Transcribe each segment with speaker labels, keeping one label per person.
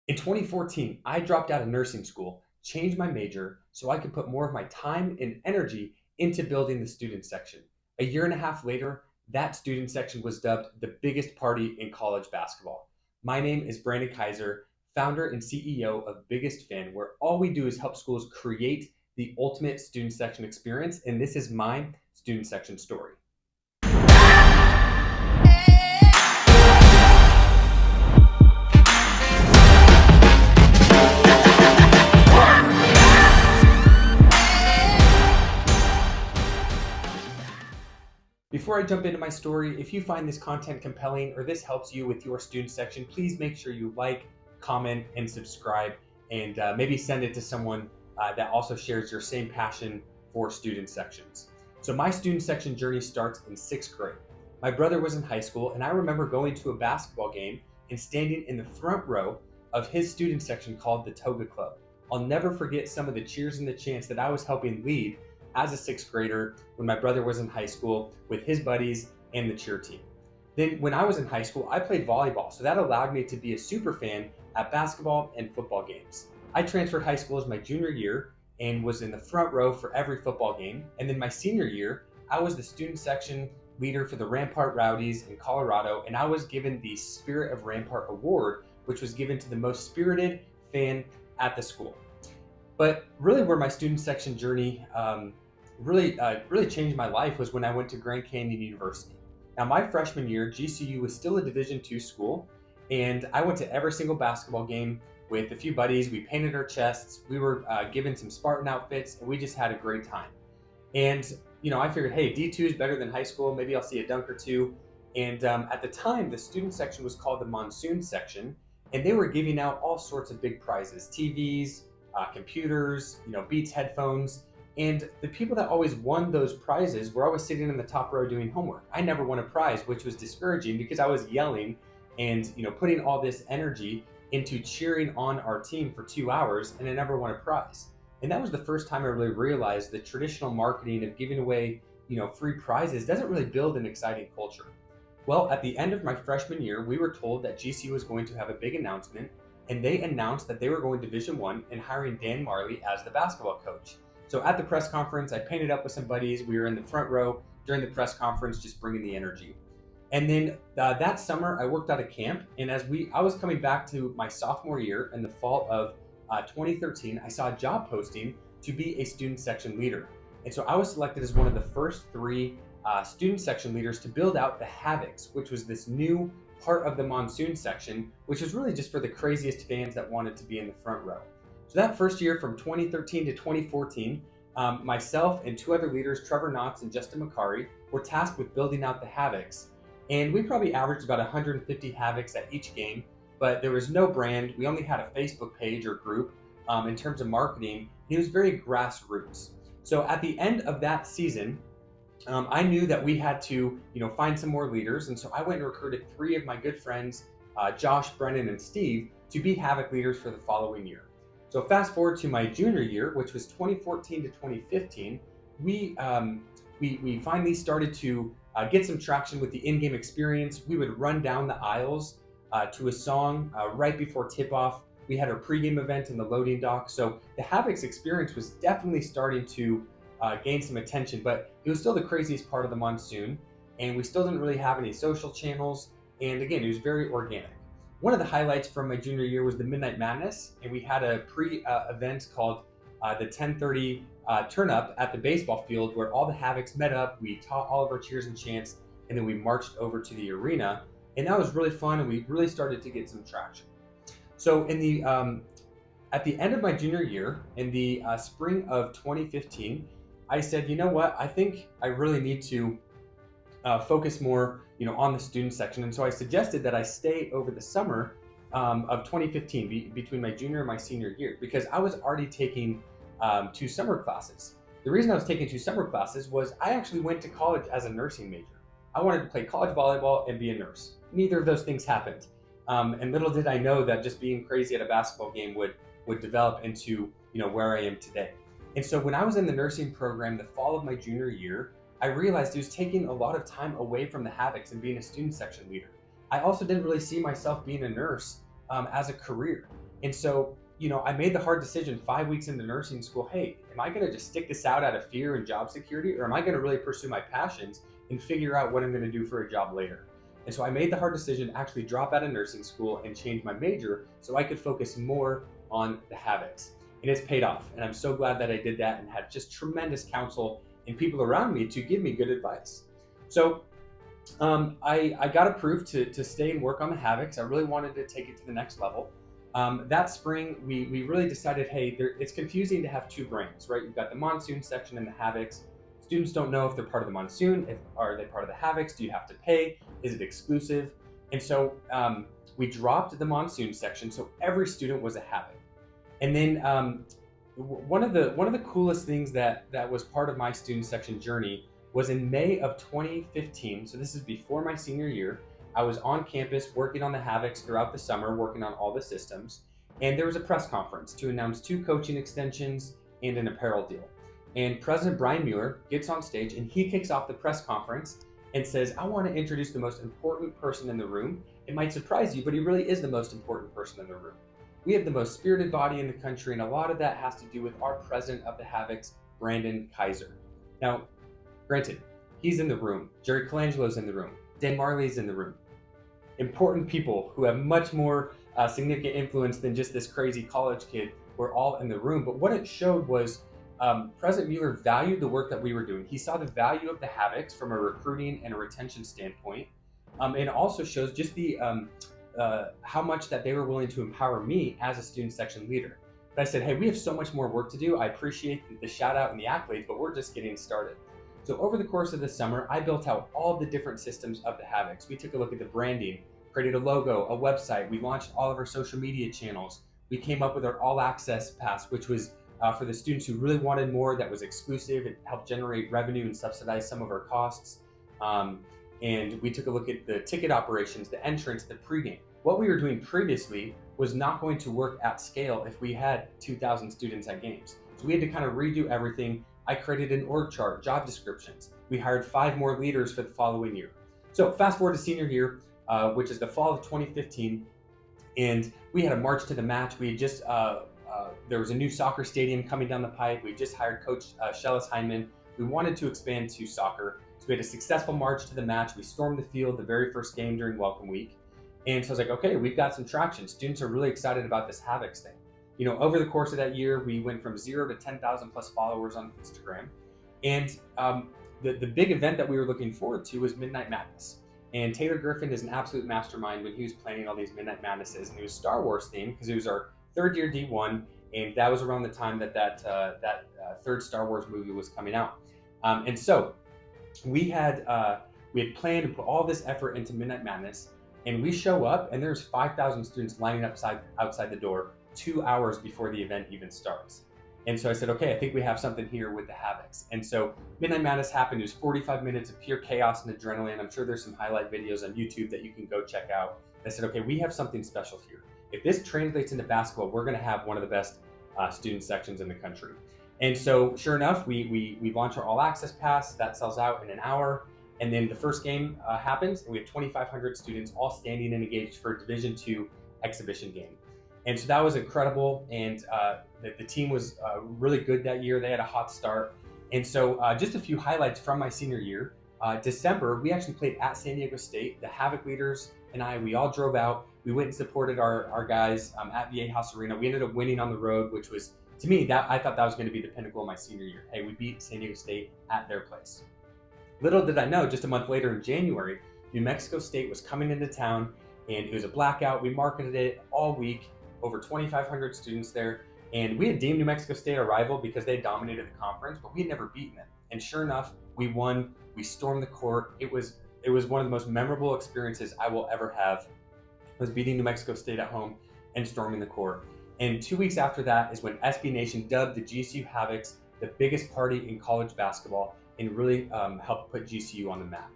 Speaker 1: In 2014, I dropped out of nursing school, changed my major so I could put more of my time and energy into building the student section. A year and a half later, that student section was dubbed the biggest party in college basketball. My name is Brandon Kaiser, founder and CEO of Biggest Fan, where all we do is help schools create the ultimate student section experience, and this is my student section story. Before I jump into my story, if you find this content compelling or this helps you with your student section, please make sure you like, comment, and subscribe, and maybe send it to someone that also shares your same passion for student sections. So my student section journey starts in sixth grade. My brother was in high school, and I remember going to a basketball game and standing in the front row of his student section called the Toga Club. I'll never forget some of the cheers and the chants that I was helping lead as a sixth grader when my brother was in high school with his buddies and the cheer team. Then when I was in high school, I played volleyball, so that allowed me to be a super fan at basketball and football games. I transferred high school as my junior year and was in the front row for every football game. And then my senior year, I was the student section leader for the Rampart Rowdies in Colorado, and I was given the Spirit of Rampart Award, which was given to the most spirited fan at the school. But really, where my student section journey really changed my life was when I went to Grand Canyon University. Now, my freshman year, GCU was still a Division II school, and I went to every single basketball game with a few buddies. We painted our chests, we were given some Spartan outfits, and we just had a great time. And I figured, hey, D2 is better than high school. Maybe I'll see a dunk or two. And at the time, the student section was called the Monsoon section, and they were giving out all sorts of big prizes: TVs, computers, Beats headphones. And the people that always won those prizes were always sitting in the top row doing homework. I never won a prize, which was discouraging because I was yelling and putting all this energy into cheering on our team for 2 hours, and I never won a prize. And that was the first time I really realized the traditional marketing of giving away free prizes doesn't really build an exciting culture. Well, at the end of my freshman year, we were told that GC was going to have a big announcement, and they announced that they were going Division I and hiring Dan Marley as the basketball coach. So at the press conference, I painted up with some buddies. We were in the front row during the press conference, just bringing the energy. And then that summer, I worked at a camp, and I was coming back to my sophomore year in the fall of 2013, I saw a job posting to be a student section leader. And so I was selected as one of the first three student section leaders to build out the Havocs, which was this new part of the Monsoon section, which was really just for the craziest fans that wanted to be in the front row. So that first year, from 2013 to 2014, myself and two other leaders, Trevor Knotts and Justin McCary, were tasked with building out the Havocs. And we probably averaged about 150 Havocs at each game, but there was no brand. We only had a Facebook page or group in terms of marketing. It was very grassroots. So at the end of that season, I knew that we had to, find some more leaders. And so I went and recruited three of my good friends, Josh, Brennan, and Steve, to be Havoc leaders for the following year. So fast forward to my junior year, which was 2014 to 2015, we finally started to get some traction with the in-game experience. We would run down the aisles to a song right before tip-off. We had our pregame event in the loading dock. So the Havocs experience was definitely starting to gain some attention, but it was still the craziest part of the Monsoon, and we still didn't really have any social channels. And again, it was very organic. One of the highlights from my junior year was the Midnight Madness, and we had a pre-event called the 10:30 turn up at the baseball field, where all the Havocs met up. We taught all of our cheers and chants, and then we marched over to the arena, and that was really fun, and we really started to get some traction. So in the at the end of my junior year, in the spring of 2015, I said, you know what? I think I really need to focus more, on the student section. And so I suggested that I stay over the summer of 2015 between my junior and my senior year, because I was already taking 2 summer classes. The reason I was taking 2 summer classes was I actually went to college as a nursing major. I wanted to play college volleyball and be a nurse. Neither of those things happened. And little did I know that just being crazy at a basketball game would develop into, where I am today. And so when I was in the nursing program the fall of my junior year, I realized it was taking a lot of time away from the Havocs and being a student section leader. I also didn't really see myself being a nurse as a career. And so, I made the hard decision 5 weeks into nursing school. Hey, am I going to just stick this out of fear and job security, or am I going to really pursue my passions and figure out what I'm going to do for a job later? And so I made the hard decision to actually drop out of nursing school and change my major so I could focus more on the Havocs. And it's paid off. And I'm so glad that I did that and had just tremendous counsel and people around me to give me good advice. So I got approved to stay and work on the Havocs. I really wanted to take it to the next level. That spring, we really decided, hey, it's confusing to have two brands, right? You've got the Monsoon section and the Havocs. Students don't know if they're part of the Monsoon. Are they part of the Havocs? Do you have to pay? Is it exclusive? And so we dropped the Monsoon section, so every student was a Havoc. And then one of the coolest things that was part of my student section journey was in May of 2015. So this is before my senior year. I was on campus working on the Havocs throughout the summer, working on all the systems. And there was a press conference to announce 2 coaching extensions and an apparel deal. And President Brian Mueller gets on stage and he kicks off the press conference and says, I want to introduce the most important person in the room. It might surprise you, but he really is the most important person in the room. We have the most spirited body in the country, and a lot of that has to do with our president of the Havocs, Brandon Kaiser. Now, granted, he's in the room. Jerry Colangelo's in the room. Dan Marley's in the room. Important people who have much more significant influence than just this crazy college kid were all in the room. But what it showed was President Mueller valued the work that we were doing. He saw the value of the Havocs from a recruiting and a retention standpoint. And it also shows just the how much that they were willing to empower me as a student section leader. But I said, hey, we have so much more work to do. I appreciate the shout out and the accolades, but we're just getting started. So over the course of the summer, I built out all the different systems of the Havocs. We took a look at the branding, created a logo, a website. We launched all of our social media channels. We came up with our all access pass, which was for the students who really wanted more, that was exclusive. It helped generate revenue and subsidize some of our costs. And we took a look at the ticket operations, the entrance, the pregame. What we were doing previously was not going to work at scale if we had 2,000 students at games. So we had to kind of redo everything. I created an org chart, job descriptions. We hired 5 more leaders for the following year. So fast forward to senior year, which is the fall of 2015, and we had a march to the match. We had just, there was a new soccer stadium coming down the pipe. We just hired Coach Shellis Hyman. We wanted to expand to soccer. So we had a successful march to the match. We stormed the field the very first game during Welcome Week. And so I was like, okay, we've got some traction. Students are really excited about this Havocs thing. Over the course of that year, we went from 0 to 10,000 plus followers on Instagram. And the big event that we were looking forward to was Midnight Madness. And Taylor Griffin is an absolute mastermind when he was planning all these Midnight Madnesses. And it was Star Wars themed because it was our 3rd year D1. And that was around the time that 3rd Star Wars movie was coming out. And so we had planned to put all this effort into Midnight Madness. And we show up and there's 5,000 students lining up outside the door 2 hours before the event even starts. And so I said, okay, I think we have something here with the Havocs. And so Midnight Madness happened. It was 45 minutes of pure chaos and adrenaline. I'm sure there's some highlight videos on YouTube that you can go check out. I said, okay, we have something special here. If this translates into basketball, we're going to have one of the best student sections in the country. And so sure enough, we launch our all access pass that sells out in an hour. And then the first game happens, and we have 2,500 students all standing and engaged for a Division II exhibition game. And so that was incredible, and the team was really good that year. They had a hot start. And so just a few highlights from my senior year. December, we actually played at San Diego State. The Havoc leaders and we all drove out. We went and supported our guys at Viejas Arena. We ended up winning on the road, which was, to me, I thought that was going to be the pinnacle of my senior year. Hey, we beat San Diego State at their place. Little did I know, just a month later in January, New Mexico State was coming into town, and it was a blackout. We marketed it all week, over 2,500 students there, and we had deemed New Mexico State a rival because they dominated the conference, but we had never beaten them. And sure enough, we won. We stormed the court. It was one of the most memorable experiences I will ever have, was beating New Mexico State at home and storming the court. And 2 weeks after that is when SB Nation dubbed the GCU Havocs the biggest party in college basketball, and really helped put GCU on the map.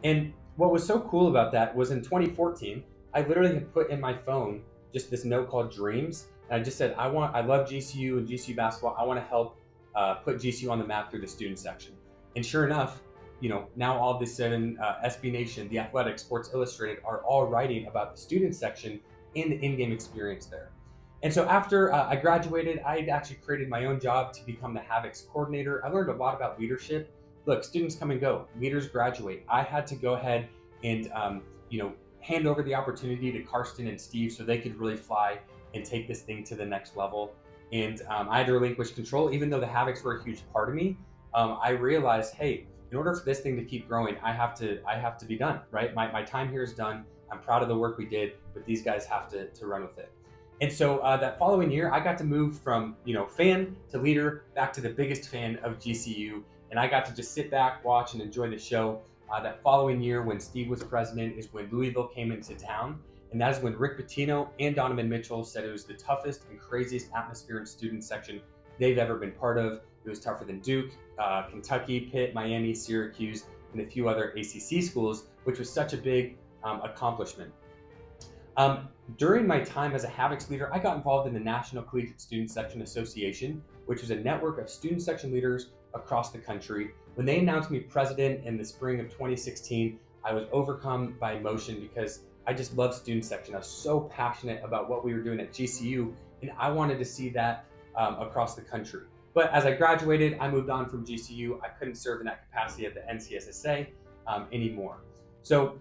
Speaker 1: And what was so cool about that was in 2014, I literally had put in my phone just this note called Dreams. And I just said, I love GCU and GCU basketball. I want to help put GCU on the map through the student section. And sure enough, now all of a sudden, SB Nation, The Athletic, Sports Illustrated are all writing about the student section and the in-game experience there. And so after I graduated, I had actually created my own job to become the Havocs coordinator. I learned a lot about leadership. Look, students come and go, leaders graduate. I had to go ahead and hand over the opportunity to Karsten and Steve so they could really fly and take this thing to the next level. And I had to relinquish control, even though the Havocs were a huge part of me. I realized, hey, in order for this thing to keep growing, I have to be done, right? My time here is done. I'm proud of the work we did, but these guys have to run with it. And so that following year, I got to move from fan to leader back to the biggest fan of GCU, and I got to just sit back, watch, and enjoy the show. That following year, when Steve was president, is when Louisville came into town, and that is when Rick Pitino and Donovan Mitchell said it was the toughest and craziest atmosphere in student section they've ever been part of. It was tougher than Duke, Kentucky, Pitt, Miami, Syracuse, and a few other ACC schools, which was such a big accomplishment. During my time as a Havocs leader, I got involved in the National Collegiate Student Section Association, which was a network of student section leaders across the country. When they announced me president in the spring of 2016, I was overcome by emotion because I just love student section. I was so passionate about what we were doing at GCU, and I wanted to see that across the country. But as I graduated, I moved on from GCU. I couldn't serve in that capacity at the NCSSA anymore. So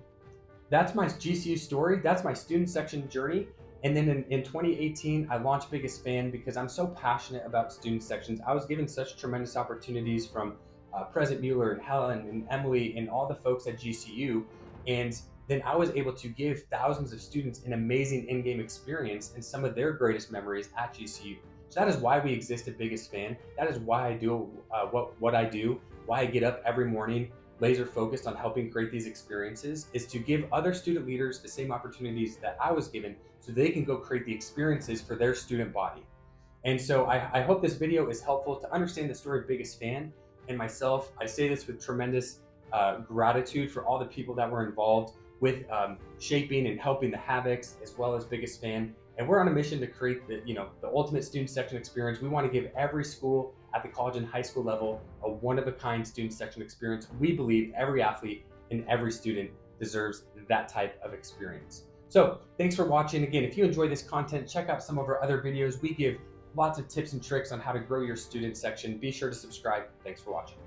Speaker 1: that's my GCU story. That's my student section journey. And then in 2018, I launched Biggest Fan because I'm so passionate about student sections. I was given such tremendous opportunities from President Mueller and Helen and Emily and all the folks at GCU. And then I was able to give thousands of students an amazing in-game experience and some of their greatest memories at GCU. So that is why we exist at Biggest Fan. That is why I do what I do, why I get up every morning laser focused on helping create these experiences, is to give other student leaders the same opportunities that I was given so they can go create the experiences for their student body. And so I hope this video is helpful to understand the story of Biggest Fan and myself. I say this with tremendous gratitude for all the people that were involved with shaping and helping the Havocs as well as Biggest Fan. And we're on a mission to create the ultimate student section experience. We want to give every school at the college and high school level a one-of-a-kind student section experience. We believe every athlete and every student deserves that type of experience. So thanks for watching. Again, if you enjoy this content, check out some of our other videos. We give lots of tips and tricks on how to grow your student section. Be sure to subscribe. Thanks for watching.